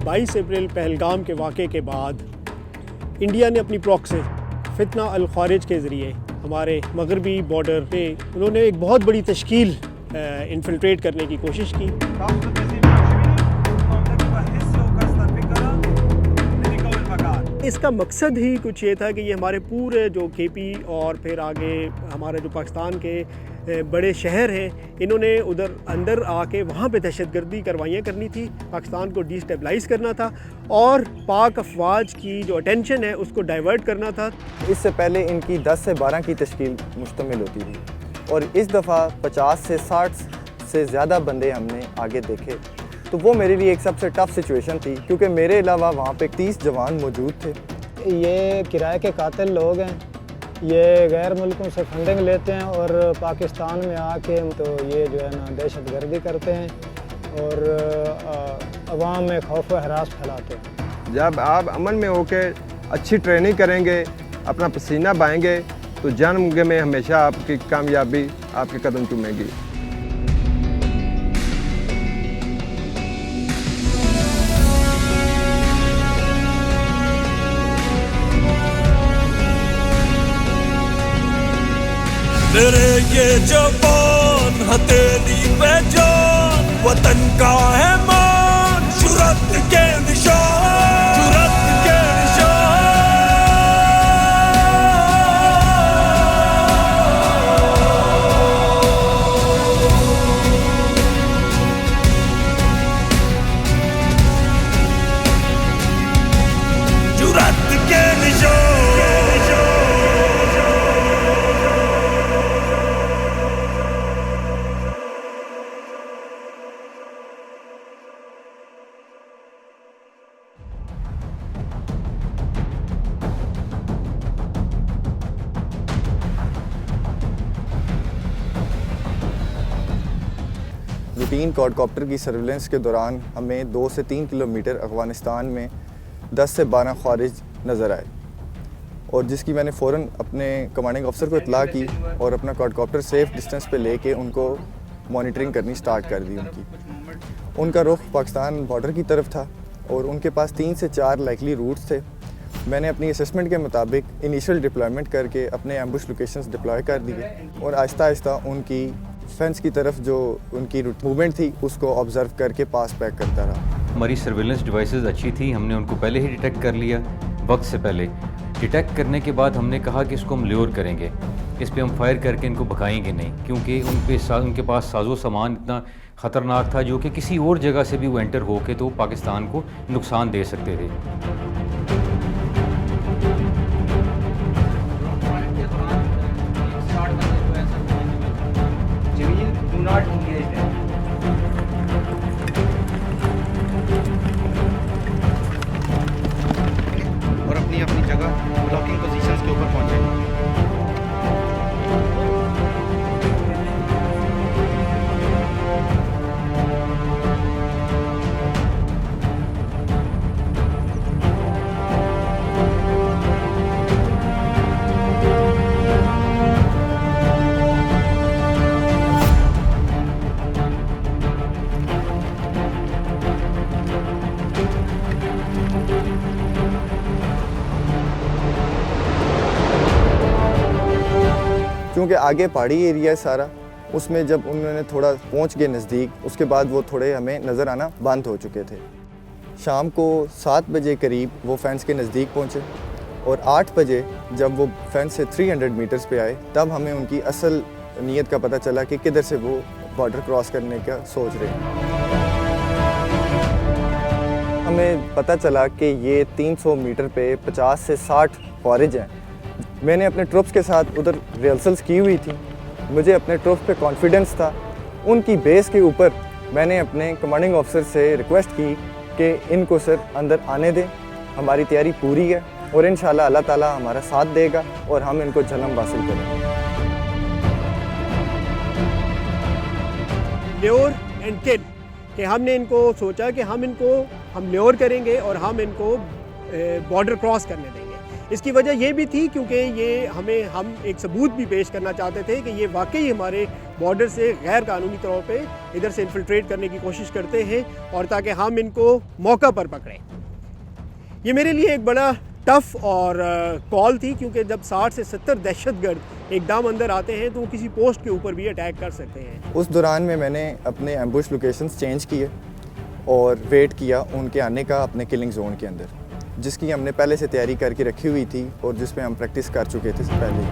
22 अप्रैल पहलगाम के वाक़े के बाद इंडिया ने अपनी प्रॉक्सी फितना अल ख़ारिज के ज़रिए हमारे मगरबी बॉर्डर पे उन्होंने एक बहुत बड़ी तश्कील इन्फिल्ट्रेट करने की कोशिश की। इसका मकसद ही कुछ ये था कि ये हमारे पूरे जो केपी और फिर आगे हमारे जो पाकिस्तान के बड़े शहर हैं, इन्होंने उधर अंदर आके वहाँ पे दहशतगर्दी कार्रवाइयाँ करनी थी, पाकिस्तान को डिस्टेबलाइज़ करना था और पाक अफवाज की जो अटेंशन है उसको डाइवर्ट करना था। इससे पहले इनकी 10 से 12 की तश्कील मुश्तमिल होती थी और इस दफ़ा 50 से 60 से ज़्यादा बंदे हमने आगे देखे, तो वो मेरे लिए एक सबसे टफ़ सिचुएशन थी क्योंकि मेरे अलावा वहाँ पे 30 जवान मौजूद थे। ये किराए के कातिल लोग हैं, ये गैर मुल्कों से फंडिंग लेते हैं और पाकिस्तान में आके तो ये जो है ना दहशतगर्दी करते हैं और अवाम में खौफ व हरास फैलाते हैं। जब आप अमन में होकर अच्छी ट्रेनिंग करेंगे, अपना पसीना बहाएंगे, तो जंग में हमेशा आपकी कामयाबी आपके कदम चूमेगी। मेरे ये जवान हथेली पे जान, वतन का है मान, जुर्रत के निशान, जुर्रत के निशान। जुर्रत के निशान। रूटीन क्वाडकॉप्टर की सर्विलेंस के दौरान हमें 2 से 3 किलोमीटर अफ़गानिस्तान में 10 से 12 ख़वारिज नज़र आए और जिसकी मैंने फ़ौरन अपने कमांडिंग अफसर को इत्तला की और अपना क्वाडकॉप्टर सेफ़ डिस्टेंस पे लेके उनको मॉनिटरिंग करनी स्टार्ट कर दी। उनका रुख पाकिस्तान बॉर्डर की तरफ था और उनके पास 3 से 4 लाइकली रूट्स थे। मैंने अपनी असेसमेंट के मुताबिक इनिशियल डिप्लॉयमेंट करके अपने एम्बुश लोकेशंस डिप्लॉय कर दिए और आहिस्ता आहिस्ता उनकी फेंस की तरफ जो उनकी मूवमेंट थी उसको ऑब्ज़र्व करके पास बैक करता रहा। हमारी सर्विलेंस डिवाइसेस अच्छी थी, हमने उनको पहले ही डिटेक्ट कर लिया, वक्त से पहले। डिटेक्ट करने के बाद हमने कहा कि इसको हम ल्योर करेंगे, इस पर हम फायर करके इनको भगाएंगे नहीं, क्योंकि उनके पास साजो सामान इतना ख़तरनाक था जो कि किसी और जगह से भी वो एंटर होके तो पाकिस्तान को नुकसान दे सकते थे। और अपनी अपनी जगह ब्लॉकिंग पोजीशंस के ऊपर पहुंचे। क्योंकि आगे पहाड़ी एरिया है सारा, उसमें जब उन्होंने थोड़ा पहुंच गए नज़दीक, उसके बाद वो थोड़े हमें नज़र आना बंद हो चुके थे। शाम को 7 बजे करीब वो फेंस के नज़दीक पहुंचे और 8 बजे जब वो फेंस से 300 मीटर्स पे आए तब हमें उनकी असल नीयत का पता चला कि किधर से वो बॉर्डर क्रॉस करने का सोच रहे हैं। हमें पता चला कि ये 300 मीटर पे 50 से 60 ख़वारिज हैं। मैंने अपने ट्रुप्स के साथ उधर रिहर्सल्स की हुई थी, मुझे अपने ट्रुप्स पे कॉन्फिडेंस था। उनकी बेस के ऊपर मैंने अपने कमांडिंग ऑफिसर से रिक्वेस्ट की कि इनको सर अंदर आने दें, हमारी तैयारी पूरी है और इंशाल्लाह अल्लाह ताला हमारा साथ देगा और हम इनको जन्म हासिल करेंगे। ल्योर एंड किल कि हमने इनको सोचा कि हम ल्योर करेंगे और हम इनको बॉर्डर क्रॉस करने देंगे। इसकी वजह ये भी थी क्योंकि ये हम एक सबूत भी पेश करना चाहते थे कि ये वाकई हमारे बॉर्डर से गैर कानूनी तौर पे इधर से इन्फिल्ट्रेट करने की कोशिश करते हैं और ताकि हम इनको मौका पर पकड़ें। ये मेरे लिए एक बड़ा टफ़ और कॉल थी, क्योंकि जब 60 से 70 दहशतगर्द एकदम अंदर आते हैं तो वो किसी पोस्ट के ऊपर भी अटैक कर सकते हैं। उस दौरान में मैंने अपने एम्बुश लोकेशंस चेंज किए और वेट किया उनके आने का अपने किलिंग जोन के अंदर, जिसकी हमने पहले से तैयारी करके रखी हुई थी और जिस पे हम प्रैक्टिस कर चुके थे पहले।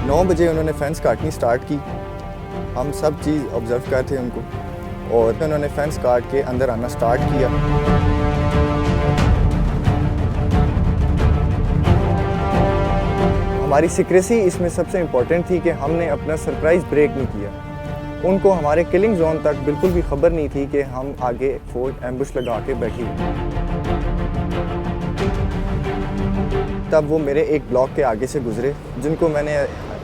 9 बजे उन्होंने फेंस काटनी स्टार्ट की। हम सब चीज़ ऑब्ज़र्व कर थे उनको और उन्होंने फेंस काट के अंदर आना स्टार्ट किया। हमारी सीक्रेसी इसमें सबसे इम्पोर्टेंट थी कि हमने अपना सरप्राइज़ ब्रेक नहीं किया। उनको हमारे किलिंग जोन तक बिल्कुल भी खबर नहीं थी कि हम आगे फौज एम्बुश लगा के बैठी हुई। तब वो मेरे एक ब्लॉक के आगे से गुजरे, जिनको मैंने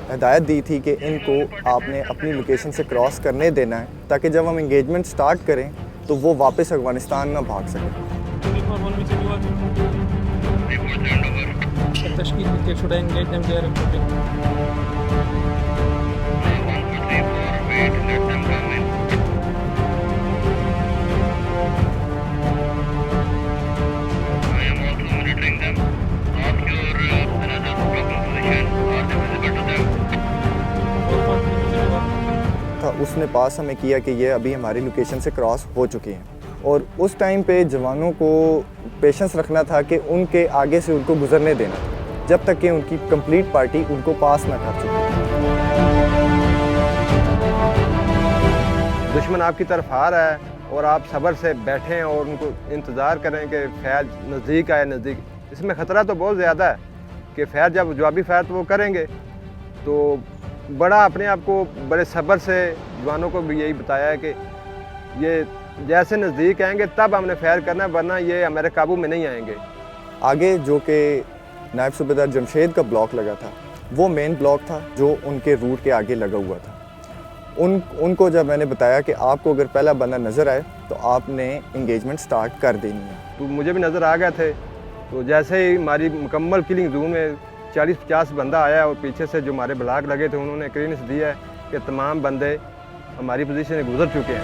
हिदायत दी थी कि इनको आपने अपनी लोकेशन से क्रॉस करने देना है, ताकि जब हम इंगेजमेंट स्टार्ट करें तो वो वापस अफगानिस्तान ना भाग सकें। उसने पास हमें किया कि ये अभी हमारी लोकेशन से क्रॉस हो चुके हैं और उस टाइम पे जवानों को पेशेंस रखना था कि उनके आगे से उनको गुजरने देना जब तक कि उनकी कंप्लीट पार्टी उनको पास ना कर चुके। दुश्मन आपकी तरफ आ रहा है और आप सब्र से बैठें और उनको इंतज़ार करें कि फैज नज़दीक आए नज़दीक। इसमें ख़तरा तो बहुत ज़्यादा है कि फैज जब जवाबी फायर तो वो करेंगे, तो बड़ा अपने आप को बड़े सब्र से जवानों को भी यही बताया है कि ये जैसे नज़दीक आएंगे तब हमने फायर करना है, वरना ये हमारे काबू में नहीं आएंगे। आगे जो कि नायब सूबेदार जमशेद का ब्लॉक लगा था, वो मेन ब्लॉक था जो उनके रूट के आगे लगा हुआ था। उनको जब मैंने बताया कि आपको अगर पहला बंदा नज़र आए तो आपने इंगेजमेंट स्टार्ट कर देनी है, तो मुझे भी नज़र आ गए थे। तो जैसे ही हमारी मुकम्मल किलिंग जोन में 40-50 बंदा आया और पीछे से जो हमारे ब्लॉक लगे थे उन्होंने क्लियरेंस दिया है कि तमाम बंदे हमारी पोजीशन से गुजर चुके हैं।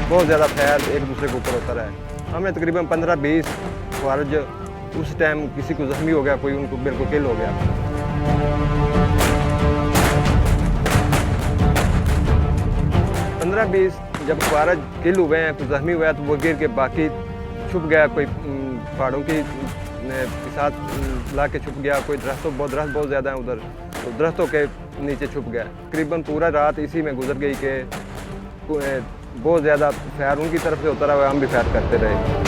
बहुत ज़्यादा फायर एक दूसरे के ऊपर होता रहा। हमने तकरीबन 15-20 खारिज उस टाइम किसी को ज़ख्मी हो गया, कोई उनको बिल्कुल किल हो गया। 15-20 जब खारिज किल हुए हैं, कोई ज़ख्मी हुआ है तो वो गिर के बाकी छुप गया, कोई पहाड़ों के साथ ला के छुप गया, कोई दरख्त बहुत ज़्यादा है उधर, तो दरख्तों के नीचे छुप गया। तकरीबन पूरा रात इसी में गुजर गई कि बहुत ज़्यादा फायर उनकी तरफ से होता रहा, हम भी फायर करते रहे।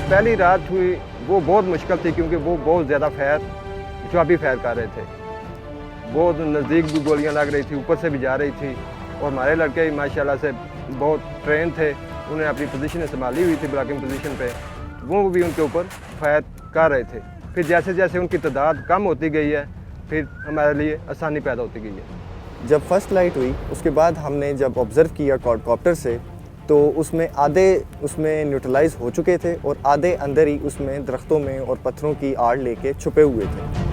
पहली रात हुई वो बहुत मुश्किल थी, क्योंकि वो बहुत ज़्यादा फायर जवाबी फायर कर रहे थे। बहुत नज़दीक भी गोलियां लग रही थी, ऊपर से भी जा रही थी, और हमारे लड़के माशाल्लाह से बहुत ट्रेन थे, उन्हें अपनी पोजीशन संभाली हुई थी ब्लॉकिंग पोजीशन पे, वो भी उनके ऊपर फायर कर रहे थे। फिर जैसे जैसे उनकी तादाद कम होती गई है, फिर हमारे लिए आसानी पैदा होती गई है। जब फर्स्ट लाइट हुई उसके बाद हमने जब ऑब्ज़र्व किया क्वाडकॉप्टर से, तो उसमें आधे उसमें न्यूट्रलाइज हो चुके थे और आधे अंदर ही उसमें दरख्तों में और पत्थरों की आड़ लेके छुपे हुए थे।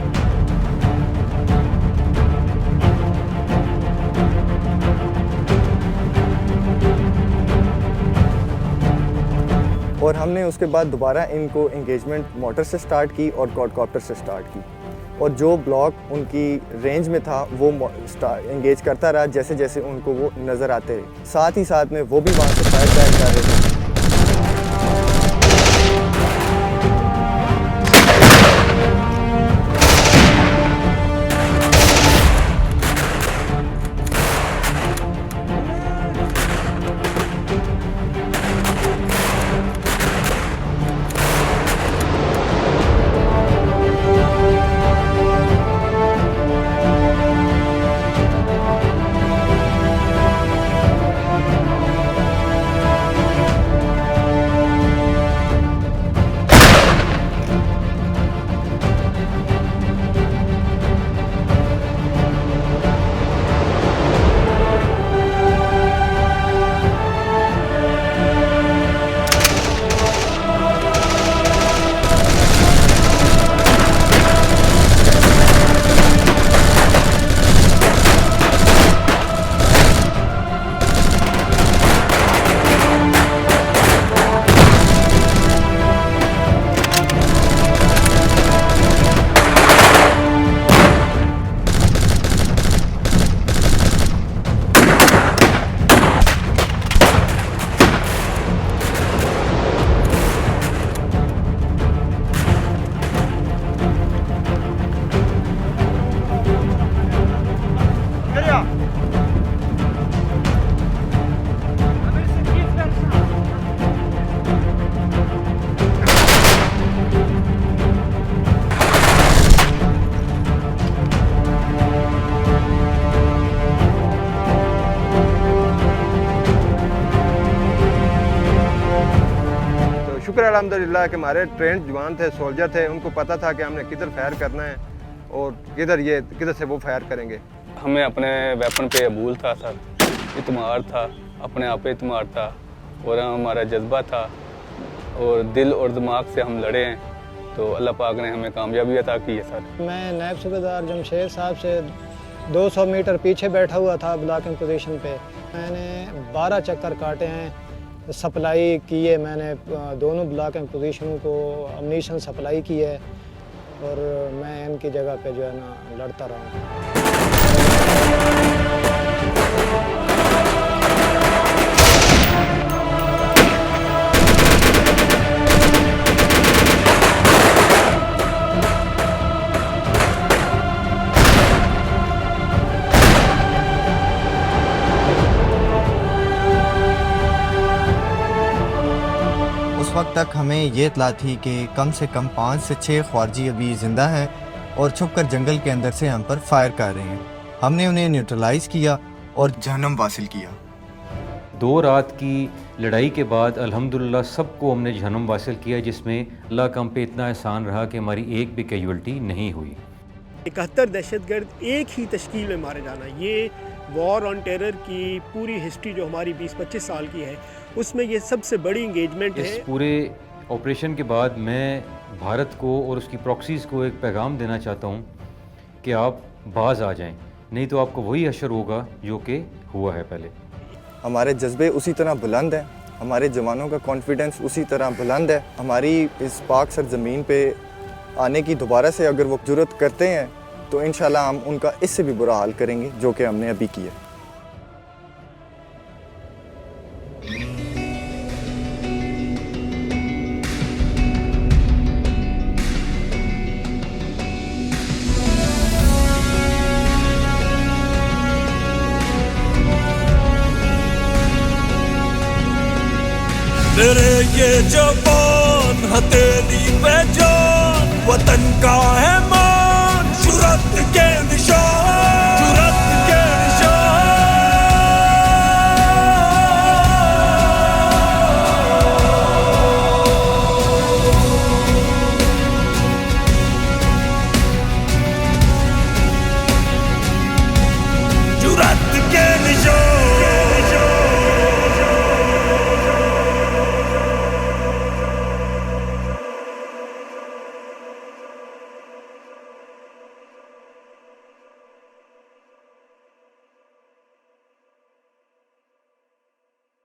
और हमने उसके बाद दोबारा इनको इंगेजमेंट मोटर से स्टार्ट की और क्वाडकॉप्टर से स्टार्ट की, और जो ब्लॉक उनकी रेंज में था वो इंगेज करता रहा जैसे जैसे उनको वो नज़र आते रहे। साथ ही साथ में वो भी वहाँ से फायर बैक कर रहे थे। शुक्र अल्हम्दुलिल्लाह कि हमारे ट्रेंड जवान थे, सोल्जर थे, उनको पता था कि हमने किधर फायर करना है और किधर से वो फायर करेंगे। हमें अपने वेपन पे अबूल था सर, इत्मार था, अपने आप पे इत्मार था और हमारा जज्बा था और दिल और दिमाग से हम लड़े हैं, तो अल्लाह पाक ने हमें कामयाबी अता की है सर। मैं नायब सूबेदार जमशेद साहब से 200 मीटर पीछे बैठा हुआ था ब्लॉकिंग पोजीशन पे। मैंने 12 चक्कर काटे हैं, सप्लाई की है मैंने दोनों ब्लॉकिंग पोजीशनों को अम्नीशन सप्लाई की है और मैं इनकी जगह पे जो है ना लड़ता रहा हूँ। उस वक्त तक हमें ये इत्तला थी कि कम से कम 5 से 6 ख्वारजी अभी ज़िंदा हैं और छुपकर जंगल के अंदर से हम पर फायर कर रहे हैं। हमने उन्हें न्यूट्रलाइज़ किया और जहन्नम हासिल किया। 2 रात की लड़ाई के बाद अल्हम्दुलिल्लाह सबको हमने जहन्नम हासिल किया, जिसमें अल्लाह का हम पे इतना एहसान रहा कि हमारी एक भी कैजुअल्टी नहीं हुई। 71 दहशतगर्द एक ही तश्कील में मारे जाना, ये वॉर ऑन टेरर की पूरी हिस्ट्री जो हमारी 20-25 साल की है उसमें ये सबसे बड़ी इंगेजमेंट है। इस पूरे ऑपरेशन के बाद मैं भारत को और उसकी प्रॉक्सीज़ को एक पैगाम देना चाहता हूँ कि आप बाज आ जाएं, नहीं तो आपको वही हशर होगा जो कि हुआ है पहले। हमारे जज्बे उसी तरह बुलंद हैं, हमारे जवानों का कॉन्फिडेंस उसी तरह बुलंद है। हमारी इस पाक सरजमीन पे आने की दोबारा से अगर वो जुर्रत करते हैं तो इंशाल्लाह हम उनका इससे भी बुरा हाल करेंगे जो कि हमने अभी किया। मेरे ये जवान हथेली पे जान, वतन का है मान, जुर्रत के निशान।